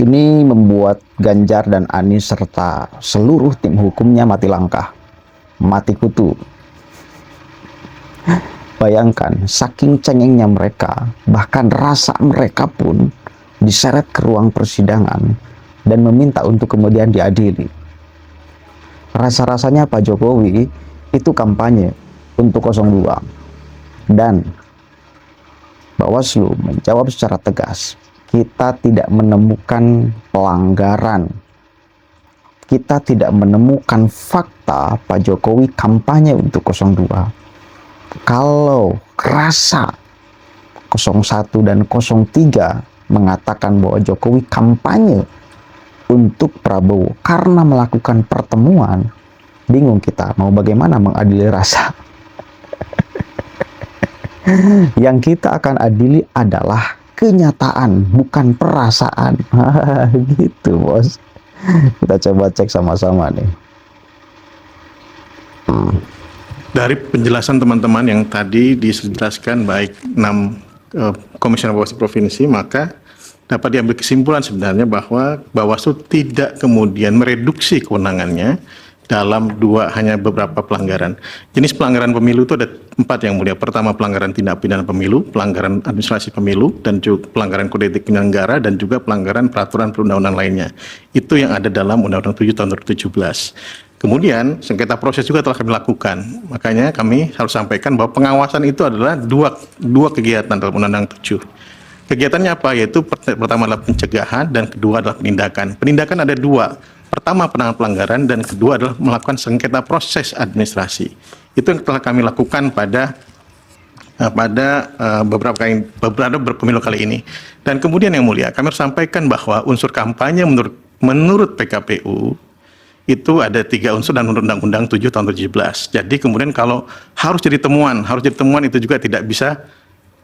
ini membuat Ganjar dan Anies serta seluruh tim hukumnya mati langkah, mati kutu. Bayangkan, saking cengengnya mereka, bahkan rasa mereka pun diseret ke ruang persidangan dan meminta untuk kemudian diadili. Rasa-rasanya Pak Jokowi itu kampanye untuk 02. Dan Bawaslu menjawab secara tegas, kita tidak menemukan pelanggaran. Kita tidak menemukan fakta Pak Jokowi kampanye untuk 02. Kalau rasa 01 dan 03 mengatakan bahwa Jokowi kampanye untuk Prabowo karena melakukan pertemuan, bingung kita mau bagaimana mengadili rasa. Yang kita akan adili adalah kenyataan, bukan perasaan. Gitu, Bos. Kita coba cek sama-sama nih. Dari penjelasan teman-teman yang tadi dijelaskan baik 6 komisioner Bawaslu provinsi, maka dapat diambil kesimpulan sebenarnya bahwa Bawaslu tidak kemudian mereduksi kewenangannya dalam hanya beberapa pelanggaran. Jenis pelanggaran pemilu itu ada 4 yang mulia. Pertama, pelanggaran tindak pidana pemilu, pelanggaran administrasi pemilu, dan juga pelanggaran kode etik penyelenggara, dan juga pelanggaran peraturan perundang-undangan lainnya. Itu yang ada dalam Undang-Undang 7 tahun 2017. Kemudian, sengketa proses juga telah kami lakukan. Makanya kami harus sampaikan bahwa pengawasan itu adalah dua kegiatan dalam Undang-Undang 7. Kegiatannya apa? Yaitu pertama adalah pencegahan dan kedua adalah penindakan. Penindakan ada 2. Pertama, penanganan pelanggaran, dan kedua adalah melakukan sengketa proses administrasi. Itu yang telah kami lakukan pada beberapa pemilu kali ini. Dan kemudian yang mulia, kami harus sampaikan bahwa unsur kampanye menurut PKPU itu ada 3 unsur dan Undang-Undang 7 tahun 2017. Jadi kemudian kalau harus jadi temuan itu juga tidak bisa.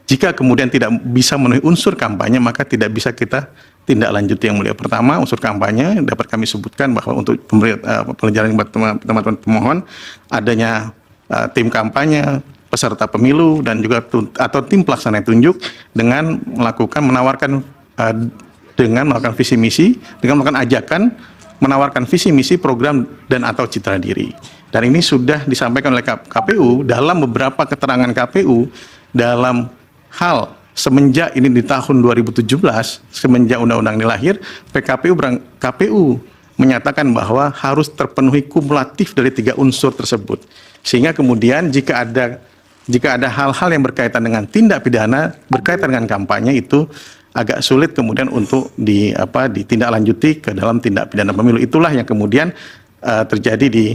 Jika kemudian tidak bisa memenuhi unsur kampanye, maka tidak bisa kita tindak lanjut yang mulia. Pertama, unsur kampanye dapat kami sebutkan bahwa untuk pelajaran teman-teman pemohon, adanya tim kampanye, peserta pemilu, dan juga atau tim pelaksana yang tunjuk dengan menawarkan visi misi, dengan melakukan ajakan, menawarkan visi misi, program, dan atau citra diri. Dan ini sudah disampaikan oleh KPU dalam beberapa keterangan KPU dalam hal semenjak ini di tahun 2017, semenjak undang-undang ini lahir, KPU menyatakan bahwa harus terpenuhi kumulatif dari 3 unsur tersebut. Sehingga kemudian jika ada hal-hal yang berkaitan dengan tindak pidana, berkaitan dengan kampanye, itu agak sulit kemudian untuk ditindaklanjuti ke dalam tindak pidana pemilu. Itulah yang kemudian terjadi di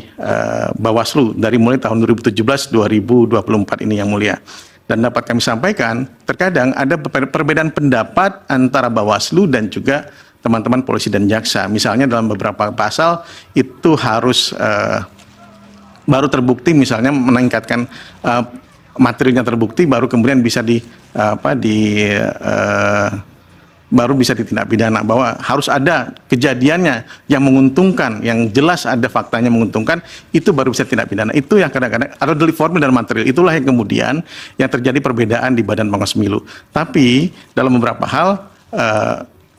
Bawaslu dari mulai tahun 2017-2024 ini yang mulia. Dan dapat kami sampaikan, terkadang ada perbedaan pendapat antara Bawaslu dan juga teman-teman polisi dan jaksa. Misalnya dalam beberapa pasal itu harus baru terbukti, misalnya meningkatkan materinya terbukti, baru kemudian bisa baru bisa ditindak pidana, bahwa harus ada kejadiannya yang menguntungkan, yang jelas ada faktanya menguntungkan, itu baru bisa tindak pidana. Itu yang kadang-kadang ada delik formil dan material. Itulah yang kemudian yang terjadi perbedaan di Badan Pengawas Pemilu. Tapi dalam beberapa hal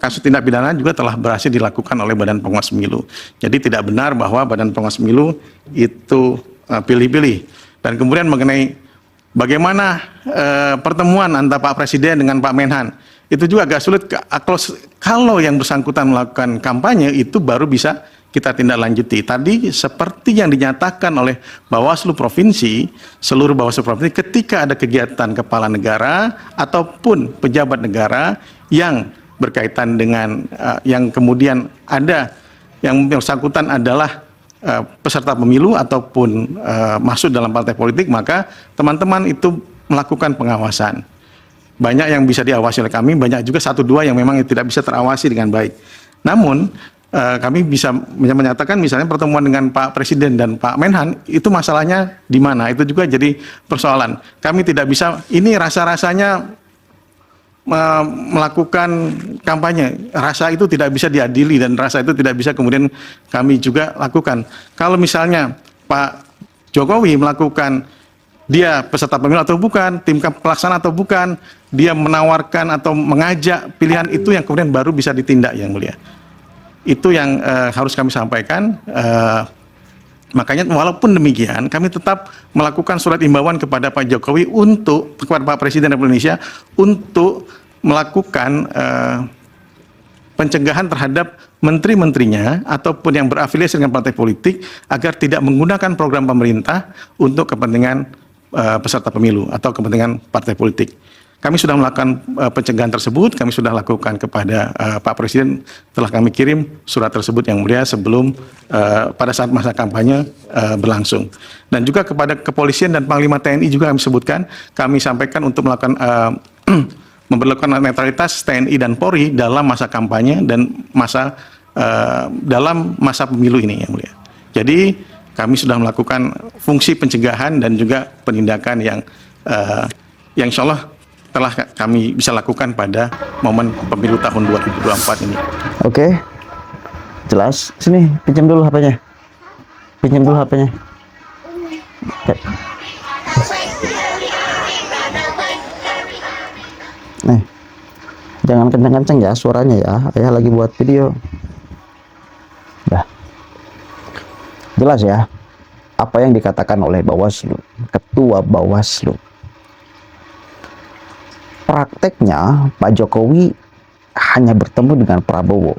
kasus tindak pidana juga telah berhasil dilakukan oleh Badan Pengawas Pemilu. Jadi tidak benar bahwa Badan Pengawas Pemilu itu pilih-pilih. Dan kemudian mengenai bagaimana pertemuan antara Pak Presiden dengan Pak Menhan, itu juga agak sulit. Kalau yang bersangkutan melakukan kampanye, itu baru bisa kita tindak lanjuti. Tadi seperti yang dinyatakan oleh Bawaslu Provinsi, seluruh Bawaslu Provinsi, ketika ada kegiatan kepala negara ataupun pejabat negara yang berkaitan dengan yang kemudian ada yang bersangkutan adalah peserta pemilu ataupun masuk dalam partai politik, maka teman-teman itu melakukan pengawasan. Banyak yang bisa diawasi oleh kami, banyak juga 1-2 yang memang tidak bisa terawasi dengan baik. Namun kami bisa menyatakan misalnya pertemuan dengan Pak Presiden dan Pak Menhan, itu masalahnya di mana? Itu juga jadi persoalan. Kami tidak bisa, ini rasa-rasanya melakukan kampanye, rasa itu tidak bisa diadili dan rasa itu tidak bisa kemudian kami juga lakukan. Kalau misalnya Pak Jokowi melakukan dia peserta pemilu atau bukan, tim pelaksana atau bukan, dia menawarkan atau mengajak pilihan, itu yang kemudian baru bisa ditindak, Yang Mulia. Itu yang harus kami sampaikan. Makanya walaupun demikian, kami tetap melakukan surat imbauan kepada Pak Jokowi kepada Pak Presiden Republik Indonesia untuk melakukan pencegahan terhadap menteri-menterinya ataupun yang berafiliasi dengan partai politik agar tidak menggunakan program pemerintah untuk kepentingan peserta pemilu atau kepentingan partai politik. Kami sudah melakukan pencegahan tersebut, kami sudah lakukan kepada Pak Presiden, telah kami kirim surat tersebut, Yang Mulia, sebelum pada saat masa kampanye berlangsung. Dan juga kepada kepolisian dan Panglima TNI juga kami sebutkan, kami sampaikan untuk melakukan memperlakukan netralitas TNI dan Polri dalam masa kampanye dan dalam masa pemilu ini, Yang Mulia. Jadi kami sudah melakukan fungsi pencegahan dan juga penindakan yang insya Allah telah kami bisa lakukan pada momen pemilu tahun 2024 ini. Oke, jelas. Sini, pinjam dulu HP-nya. Pinjam dulu HP-nya. Nih, jangan kenceng-kenceng ya suaranya ya. Ayah lagi buat video. Dah. Jelas ya apa yang dikatakan oleh Bawaslu, Ketua Bawaslu. Prakteknya Pak Jokowi hanya bertemu dengan Prabowo.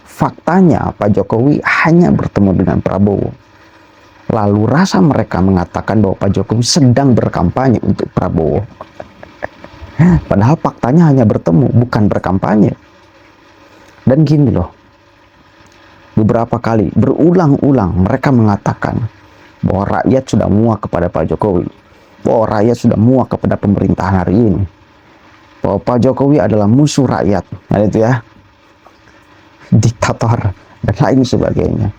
Faktanya Pak Jokowi hanya bertemu dengan Prabowo. Lalu rasa mereka mengatakan bahwa Pak Jokowi sedang berkampanye untuk Prabowo. Padahal faktanya hanya bertemu, bukan berkampanye. Dan gini loh, beberapa kali, berulang-ulang mereka mengatakan bahwa rakyat sudah muak kepada Pak Jokowi, bahwa rakyat sudah muak kepada pemerintahan hari ini, bahwa Pak Jokowi adalah musuh rakyat, nah itu ya, diktator dan lain sebagainya.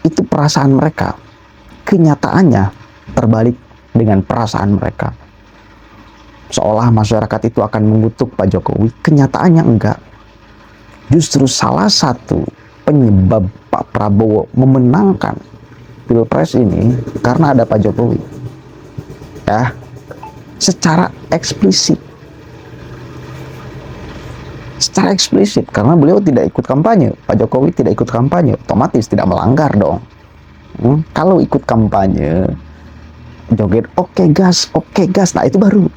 Itu perasaan mereka. Kenyataannya terbalik dengan perasaan mereka. Seolah masyarakat itu akan mengutuk Pak Jokowi, kenyataannya enggak. Justru salah satu penyebab Pak Prabowo memenangkan Pilpres ini karena ada Pak Jokowi. Ya, secara eksplisit. Secara eksplisit, karena beliau tidak ikut kampanye. Pak Jokowi tidak ikut kampanye, otomatis tidak melanggar dong. Kalau ikut kampanye, joget oke gas, nah itu baru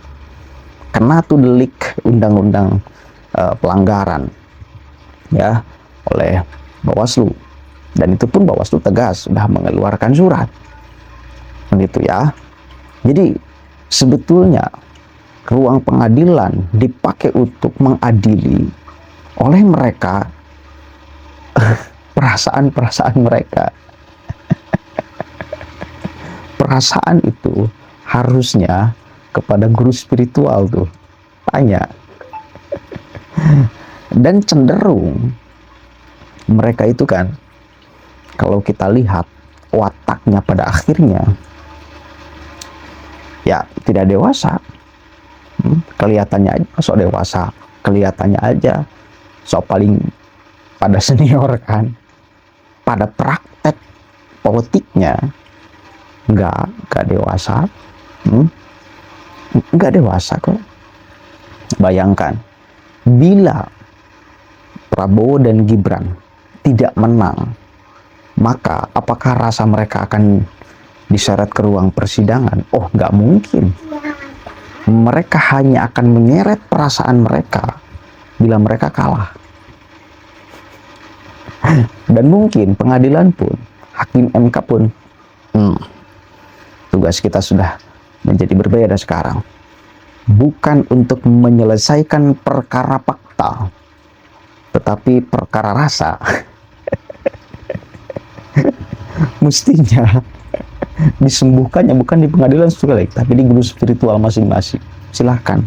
kena tuh delik undang-undang pelanggaran ya oleh Bawaslu. Dan itu pun Bawaslu tegas sudah mengeluarkan surat begitu ya. Jadi sebetulnya ruang pengadilan dipakai untuk mengadili oleh mereka perasaan-perasaan mereka. Perasaan itu harusnya kepada guru spiritual tuh tanya. Dan cenderung mereka itu kan, kalau kita lihat wataknya pada akhirnya ya tidak dewasa. Kelihatannya aja sok dewasa, kelihatannya aja sok paling pada senior kan. Pada praktek politiknya nggak dewasa, nggak dewasa kok. Bayangkan bila Prabowo dan Gibran tidak menang, maka apakah rasa mereka akan diseret ke ruang persidangan? Oh, nggak mungkin. Mereka hanya akan menyeret perasaan mereka bila mereka kalah. Dan mungkin pengadilan pun, hakim MK pun, tugas kita sudah menjadi berbeda sekarang. Bukan untuk menyelesaikan perkara fakta, tetapi perkara rasa. Mestinya disembuhkannya bukan di pengadilan sekali, tapi di guru spiritual masing-masing. Silahkan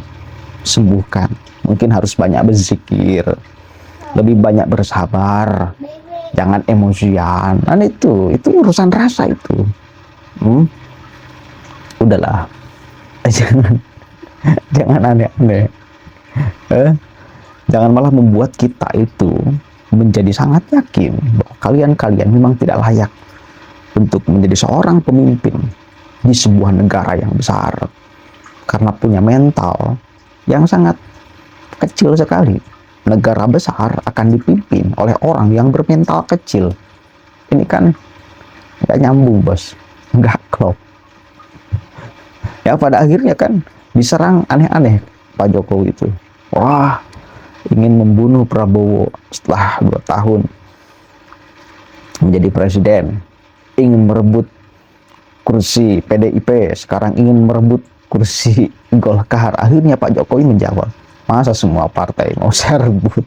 sembuhkan. Mungkin harus banyak berzikir, lebih banyak bersabar, jangan emosian. Dan itu urusan rasa itu. Udahlah, jangan aneh-aneh. Jangan malah membuat kita itu menjadi sangat yakin bahwa kalian memang tidak layak untuk menjadi seorang pemimpin di sebuah negara yang besar karena punya mental yang sangat kecil sekali. Negara besar akan dipimpin oleh orang yang bermental kecil. Ini kan nggak nyambung, bos, nggak klop. Ya pada akhirnya kan diserang aneh-aneh Pak Jokowi itu. Wah, ingin membunuh Prabowo setelah 2 tahun menjadi presiden, ingin merebut kursi PDIP, sekarang ingin merebut kursi Golkar. Akhirnya Pak Jokowi menjawab, masa semua partai mau saya rebut?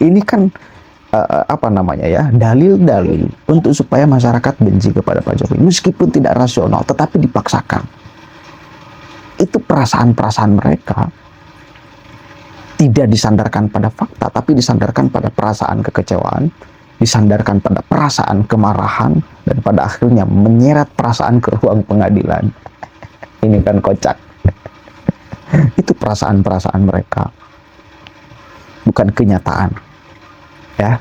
Ini kan apa namanya ya, dalil-dalil untuk supaya masyarakat benci kepada Pak Jokowi meskipun tidak rasional tetapi dipaksakan. Itu perasaan-perasaan mereka, tidak disandarkan pada fakta tapi disandarkan pada perasaan kekecewaan, disandarkan pada perasaan kemarahan, dan pada akhirnya menyeret perasaan ke ruang pengadilan. Ini kan kocak. Itu perasaan-perasaan mereka, bukan kenyataan. Ya,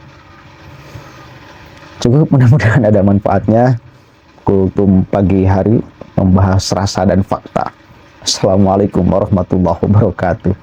cukup, mudah-mudahan ada manfaatnya. Kultum pagi hari membahas rasa dan fakta. Assalamualaikum warahmatullahi wabarakatuh.